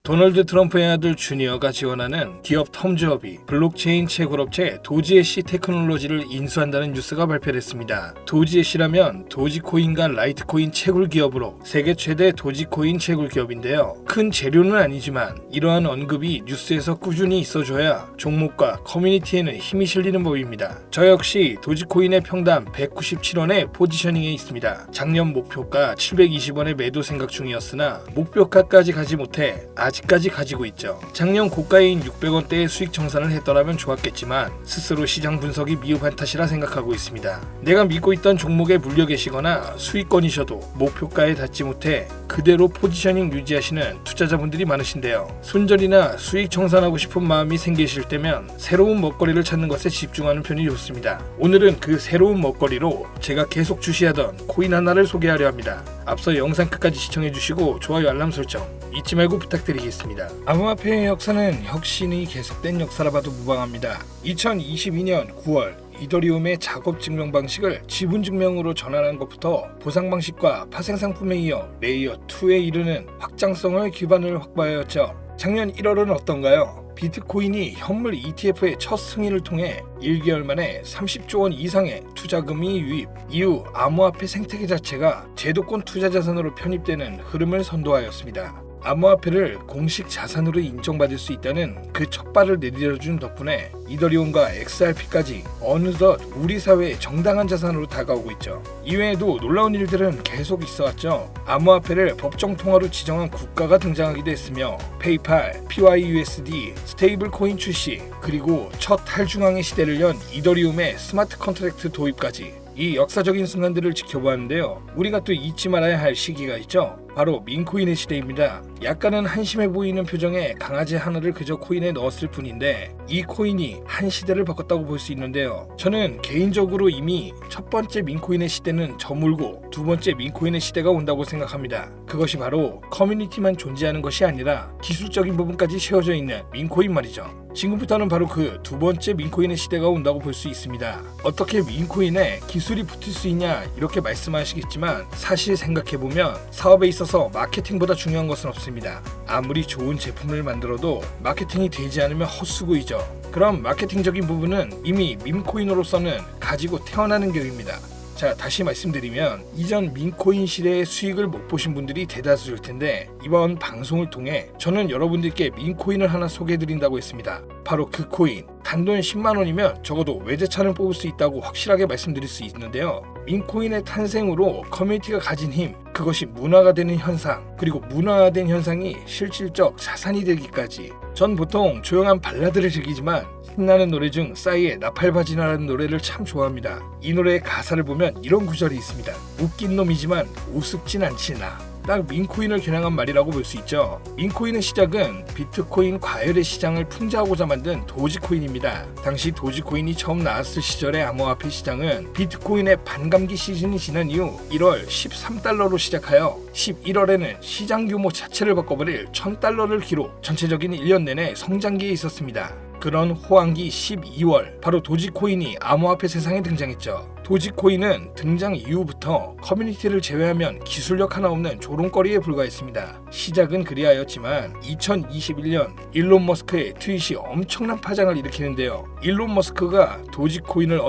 도널드 트럼프의 아들 주니어가 지원하는 기업 텀즈업이 블록체인 채굴업체 도지애쉬 테크놀로지를 인수한다는 뉴스가 발표됐습니다. 도지애쉬라면 도지코인과 라이트코인 채굴 기업으로 세계 최대 도지코인 채굴 기업인데요. 큰 재료는 아니지만 이러한 언급이 뉴스에서 꾸준히 있어줘야 종목과 커뮤니티에는 힘이 실리는 법입니다. 저 역시 도지코인의 평단 197원에 포지셔닝해 있습니다. 작년 목표가 720원의 매도 생각 중이었으나 목표가까지 가지 못해 아직까지 가지고 있죠. 작년 고가인 600원대의 수익 청산을 했더라면 좋았겠지만 스스로 시장 분석이 미흡한 탓이라 생각하고 있습니다. 내가 믿고 있던 종목에 물려 계시거나 수익권이셔도 목표가에 닿지 못해 그대로 포지셔닝 유지하시는 투자자분들이 많으신데요. 손절이나 수익 청산하고 싶은 마음이 생기실 때면 새로운 먹거리를 찾는 것에 집중하는 편이 좋습니다. 오늘은 그 새로운 먹거리로 제가 계속 주시하던 코인 하나를 소개하려 합니다. 앞서 영상 끝까지 시청해주시고 좋아요 알람 설정 잊지 말고 부탁드리겠습니다. 암호화폐의 역사는 혁신이 계속된 역사라 봐도 무방합니다. 2022년 9월 이더리움의 작업 증명 방식을 지분 증명으로 전환한 것부터 보상 방식과 파생 상품에 이어 레이어 2에 이르는 확장성을 기반을 확보하였죠. 작년 1월은 어떤가요? 비트코인이 현물 ETF의 첫 승인을 통해 1개월 만에 30조 원 이상의 투자금이 유입, 이후 암호화폐 생태계 자체가 제도권 투자 자산으로 편입되는 흐름을 선도하였습니다. 암호화폐를 공식 자산으로 인정받을 수 있다는 그 첫 발을 내디뎌준 덕분에 이더리움과 XRP까지 어느덧 우리 사회의 정당한 자산으로 다가오고 있죠. 이외에도 놀라운 일들은 계속 있어왔죠. 암호화폐를 법정 통화로 지정한 국가가 등장하기도 했으며 페이팔, PYUSD, 스테이블 코인 출시, 그리고 첫 탈중앙의 시대를 연 이더리움의 스마트 컨트랙트 도입까지 이 역사적인 순간들을 지켜보았는데요. 우리가 또 잊지 말아야 할 시기가 있죠. 바로 민코인의 시대입니다. 약간은 한심해 보이는 표정에 강아지 하나를 그저 코인에 넣었을 뿐인데 이 코인이 한 시대를 바꿨다고 볼 수 있는데요. 저는 개인적으로 이미 첫 번째 민코인의 시대는 저물고 두 번째 민코인의 시대가 온다고 생각합니다. 그것이 바로 커뮤니티만 존재하는 것이 아니라 기술적인 부분까지 채워져 있는 민코인 말이죠. 지금부터는 바로 그 두 번째 민코인의 시대가 온다고 볼 수 있습니다. 어떻게 민코인에 기술이 붙을 수 있냐 이렇게 말씀하시겠지만 사실 생각해보면 사업에 있어서 마케팅보다 중요한 것은 없습니다. 아무리 좋은 제품을 만들어도 마케팅이 되지 않으면 헛수고이죠. 그럼 마케팅적인 부분은 이미 밈코인으로서는 가지고 태어나는 격입니다. 자, 다시 말씀드리면 이전 민코인 시대의 수익을 못 보신 분들이 대다수일 텐데 이번 방송을 통해 저는 여러분들께 민코인을 하나 소개해드린다고 했습니다. 바로 그 코인, 단돈 10만원이면 적어도 외제차를 뽑을 수 있다고 확실하게 말씀드릴 수 있는데요. 민코인의 탄생으로 커뮤니티가 가진 힘, 그것이 문화가 되는 현상, 그리고 문화화된 현상이 실질적 자산이 되기까지. 전 보통 조용한 발라드를 즐기지만 신나는 노래 중 싸이의 나팔바지나라는 노래를 참 좋아합니다. 이 노래의 가사를 보면 이런 구절이 있습니다. 웃긴 놈이지만 우습진 않지 나. 딱 민코인을 겨냥한 말이라고 볼 수 있죠. 민코인의 시작은 비트코인 과열의 시장을 풍자하고자 만든 도지코인입니다. 당시 도지코인이 처음 나왔을 시절의 암호화폐 시장은 비트코인의 반감기 시즌이 지난 이후 1월 13달러로 시작하여 11월에는 시장 규모 자체를 바꿔버릴 1000달러를 기록, 전체적인 1년 내내 성장기에 있었습니다. 그런 호황기 12월, 바로 도지코인이 암호화폐 세상에 등장했죠. 도지코인은 등장 이후부터 커뮤니티를 제외하면 기술력 하나 없는 조롱거리에 불과했습니다. 시작은 그리하였지만 2021년 일론 머스크의 트윗이 엄청난 파장을 일으키는데요. 일론 머스크가 도지코인을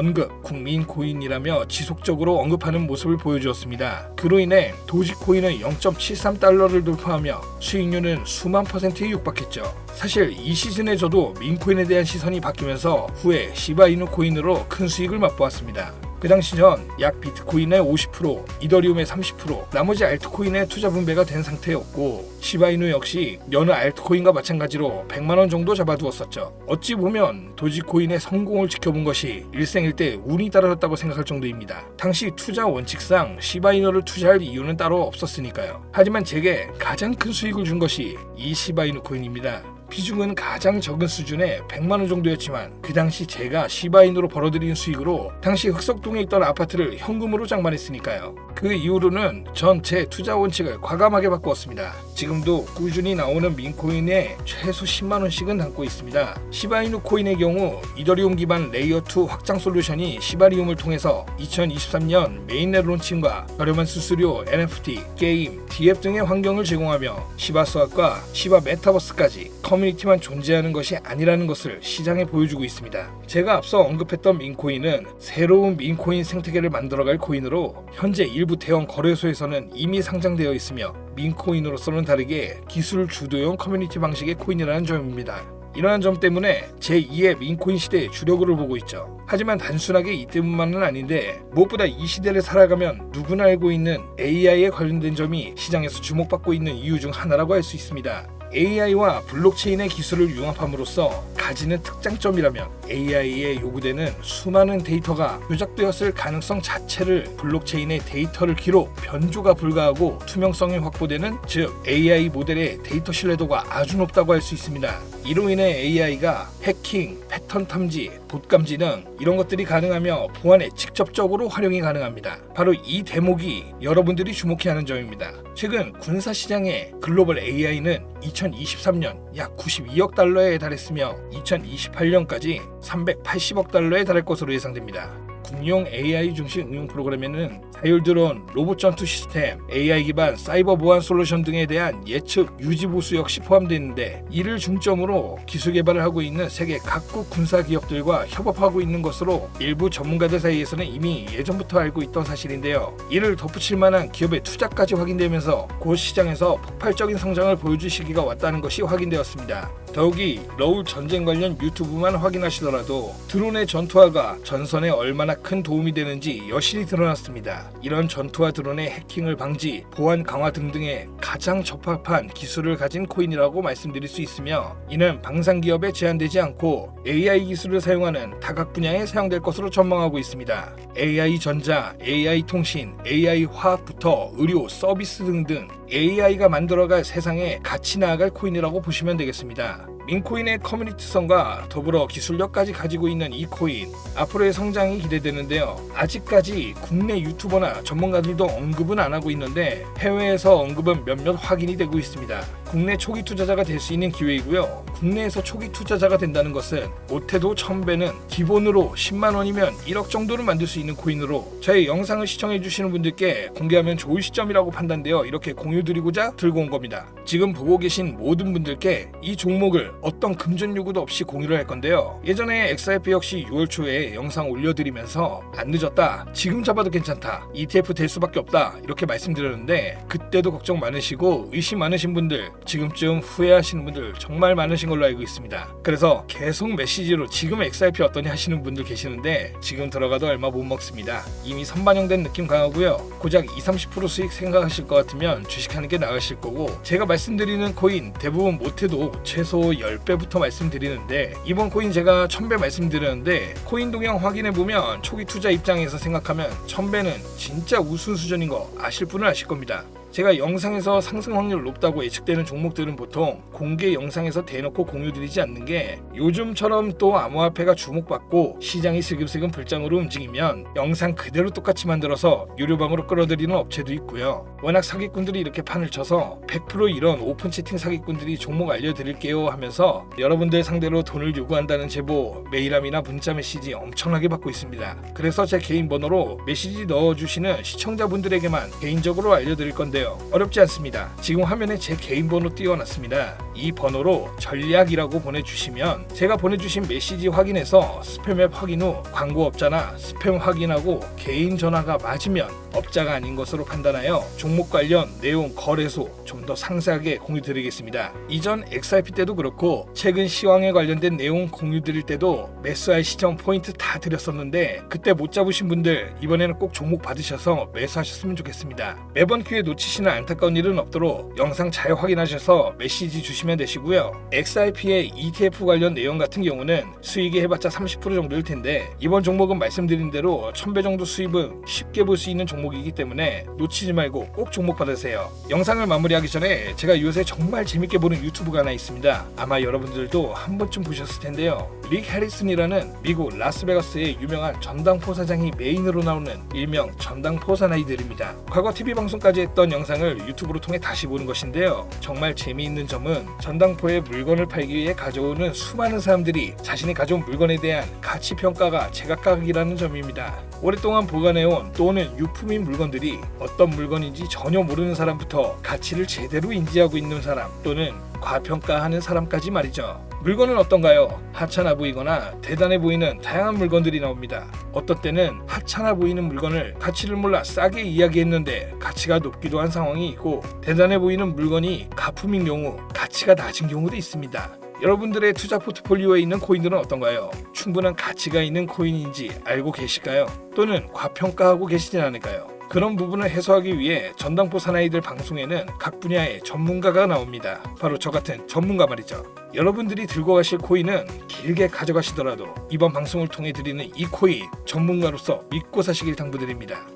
국민코인이라며 지속적으로 언급하는 모습을 보여주었습니다. 그로 인해 도지코인은 0.73달러를 돌파하며 수익률은 수만 %에 육박했죠. 사실 이 시즌에 저도 민코인에 대한 시선이 바뀌면서 후에 시바이누 코인으로 큰 수익을 맛보았습니다. 그 당시 전 약 비트코인의 50%, 이더리움의 30%, 나머지 알트코인의 투자 분배가 된 상태였고 시바이누 역시 여느 알트코인과 마찬가지로 100만원 정도 잡아두었었죠. 어찌 보면 도지코인의 성공을 지켜본 것이 일생일대 운이 따라졌다고 생각할 정도입니다. 당시 투자 원칙상 시바이누를 투자할 이유는 따로 없었으니까요. 하지만 제게 가장 큰 수익을 준 것이 이 시바이누 코인입니다. 비중은 가장 적은 수준의 100만원 정도였지만 그 당시 제가 시바인으로 벌어들인 수익으로 당시 흑석동에 있던 아파트를 현금으로 장만했으니까요. 그 이후로는 전 제 투자 원칙을 과감하게 바꾸었습니다. 지금도 꾸준히 나오는 민코인에 최소 10만원씩은 담고 있습니다. 시바이누 코인의 경우 이더리움 기반 레이어2 확장 솔루션이 시바리움을 통해서 2023년 메인넷 론칭과 저렴한 수수료, NFT, 게임, DF 등의 환경을 제공하며 시바 수학과 시바 메타버스까지 커뮤니티만 존재하는 것이 아니라는 것을 시장에 보여주고 있습니다. 제가 앞서 언급했던 민코인은 새로운 민코인 생태계를 만들어갈 코인으로 현재 일부 대형 거래소에서는 이미 상장되어 있으며 민코인으로서는 다르게 기술 주도형 커뮤니티 방식의 코인이라는 점입니다. 이러한 점 때문에 제2의 민코인 시대의 주력으로 보고 있죠. 하지만 단순하게 이 때문만은 아닌데 무엇보다 이 시대를 살아가면 누구나 알고 있는 AI에 관련된 점이 시장에서 주목받고 있는 이유 중 하나라고 할 수 있습니다. AI와 블록체인의 기술을 융합함으로써 가지는 특장점이라면 AI에 요구되는 수많은 데이터가 조작되었을 가능성 자체를 블록체인의 데이터를 기록, 변조가 불가하고 투명성이 확보되는, 즉 AI 모델의 데이터 신뢰도가 아주 높다고 할 수 있습니다. 이로 인해 AI가 해킹, 패턴 탐지, 봇 감지 등 이런 것들이 가능하며 보안에 직접적으로 활용이 가능합니다. 바로 이 대목이 여러분들이 주목해야 하는 점입니다. 최근 군사시장의 글로벌 AI는 2023년 약 92억 달러에 달했으며 2028년까지 380억 달러에 달할 것으로 예상됩니다. 군용 AI 중심 응용 프로그램에는 자율 드론, 로봇 전투 시스템, AI 기반 사이버 보안 솔루션 등에 대한 예측, 유지 보수 역시 포함되는데, 이를 중점으로 기술 개발을 하고 있는 세계 각국 군사 기업들과 협업하고 있는 것으로 일부 전문가들 사이에서는 이미 예전부터 알고 있던 사실인데요. 이를 덧붙일 만한 기업의 투자까지 확인되면서 곧 시장에서 폭발적인 성장을 보여줄 시기가 왔다는 것이 확인되었습니다. 더욱이 러울 전쟁 관련 유튜브만 확인하시더라도 드론의 전투화가 전선에 얼마나 큰 도움이 되는지 여실히 드러났습니다. 이런 전투화 드론의 해킹을 방지, 보안 강화 등등의 가장 적합한 기술을 가진 코인이라고 말씀드릴 수 있으며, 이는 방산기업에 제한되지 않고 AI 기술을 사용하는 다각 분야에 사용될 것으로 전망하고 있습니다. AI 전자, AI 통신, AI 화학부터 의료, 서비스 등등 AI가 만들어갈 세상에 같이 나아갈 코인이라고 보시면 되겠습니다. 민코인의 커뮤니티성과 더불어 기술력까지 가지고 있는 이 코인, 앞으로의 성장이 기대되는데요. 아직까지 국내 유튜버나 전문가들도 언급은 안 하고 있는데 해외에서 언급은 몇몇 확인이 되고 있습니다. 국내 초기 투자자가 될 수 있는 기회이고요. 국내에서 초기 투자자가 된다는 것은 못해도 1000배는 기본으로 10만 원이면 1억 정도를 만들 수 있는 코인으로 저희 영상을 시청해 주시는 분들께 공개하면 좋을 시점이라고 판단되어 이렇게 공유드리고자 들고 온 겁니다. 지금 보고 계신 모든 분들께 이 종목을 어떤 금전 요구도 없이 공유를 할 건데요. 예전에 XRP 역시 6월 초에 영상 올려드리면서 안 늦었다, 지금 잡아도 괜찮다, ETF 될 수밖에 없다 이렇게 말씀드렸는데, 그때도 걱정 많으시고 의심 많으신 분들, 지금쯤 후회하시는 분들 정말 많으신 걸로 알고 있습니다. 그래서 계속 메시지로 지금 XRP 어떠니 하시는 분들 계시는데 지금 들어가도 얼마 못 먹습니다. 이미 선반영된 느낌 강하고요. 고작 20-30% 수익 생각하실 것 같으면 주식하는 게 나으실 거고, 제가 말씀드리는 코인 대부분 못해도 최소 10배부터 말씀드리는데, 이번 코인 제가 1000배 말씀드렸는데 코인 동향 확인해보면 초기 투자 입장에서 생각하면 1000배는 진짜 우스운 수준인 거 아실 분은 아실 겁니다. 제가 영상에서 상승 확률 높다고 예측되는 종목들은 보통 공개 영상에서 대놓고 공유드리지 않는 게, 요즘처럼 또 암호화폐가 주목받고 시장이 슬금슬금 불장으로 움직이면 영상 그대로 똑같이 만들어서 유료방으로 끌어들이는 업체도 있고요. 워낙 사기꾼들이 이렇게 판을 쳐서 100% 이런 오픈 채팅 사기꾼들이 종목 알려드릴게요 하면서 여러분들 상대로 돈을 요구한다는 제보, 메일함이나 문자 메시지 엄청나게 받고 있습니다. 그래서 제 개인 번호로 메시지 넣어주시는 시청자분들에게만 개인적으로 알려드릴 건데 어렵지 않습니다. 지금 화면에 제 개인 번호 띄워놨습니다. 이 번호로 전략이라고 보내주시면 제가 보내주신 메시지 확인해서 스팸 앱 확인 후 광고업자나 스팸 확인하고 개인 전화가 맞으면 업자가 아닌 것으로 판단하여 종목 관련 내용, 거래소 좀 더 상세하게 공유드리겠습니다. 이전 XRP 때도 그렇고 최근 시황에 관련된 내용 공유드릴 때도 매수할 시점 포인트 다 드렸었는데, 그때 못 잡으신 분들 이번에는 꼭 종목 받으셔서 매수하셨으면 좋겠습니다. 매번 기회 놓치시면 놓치시는 안타까운 일은 없도록 영상 잘 확인하셔서 메시지 주시면 되시고요. XRP의 ETF 관련 내용 같은 경우는 수익이 해봤자 30% 정도일 텐데 이번 종목은 말씀드린 대로 1000배 정도 수입은 쉽게 볼 수 있는 종목이기 때문에 놓치지 말고 꼭 종목 받으세요. 영상을 마무리하기 전에 제가 요새 정말 재밌게 보는 유튜브가 하나 있습니다. 아마 여러분들도 한 번쯤 보셨을 텐데요. 릭 해리슨이라는 미국 라스베가스의 유명한 전당포 사장이 메인으로 나오는 일명 전당포 사나이들입니다. 과거 TV 방송까지 했던 영상을 유튜브로 통해 다시 보는 것인데요. 정말 재미있는 점은 전당포에 물건을 팔기 위해 가져오는 수많은 사람들이 자신이 가져온 물건에 대한 가치 평가가 제각각이라는 점입니다. 오랫동안 보관해온 또는 유품인 물건들이 어떤 물건인지 전혀 모르는 사람부터 가치를 제대로 인지하고 있는 사람 또는 과평가하는 사람까지 말이죠. 물건은 어떤가요? 하찮아 보이거나 대단해 보이는 다양한 물건들이 나옵니다. 어떤 때는 하찮아 보이는 물건을 가치를 몰라 싸게 이야기했는데 가치가 높기도 한 상황이 있고, 대단해 보이는 물건이 가품인 경우 가치가 낮은 경우도 있습니다. 여러분들의 투자 포트폴리오에 있는 코인들은 어떤가요? 충분한 가치가 있는 코인인지 알고 계실까요? 또는 과평가하고 계시진 않을까요? 그런 부분을 해소하기 위해 전당포 사나이들 방송에는 각 분야의 전문가가 나옵니다. 바로 저 같은 전문가 말이죠. 여러분들이 들고 가실 코인은 길게 가져가시더라도 이번 방송을 통해 드리는 이 코인 전문가로서 믿고 사시길 당부드립니다.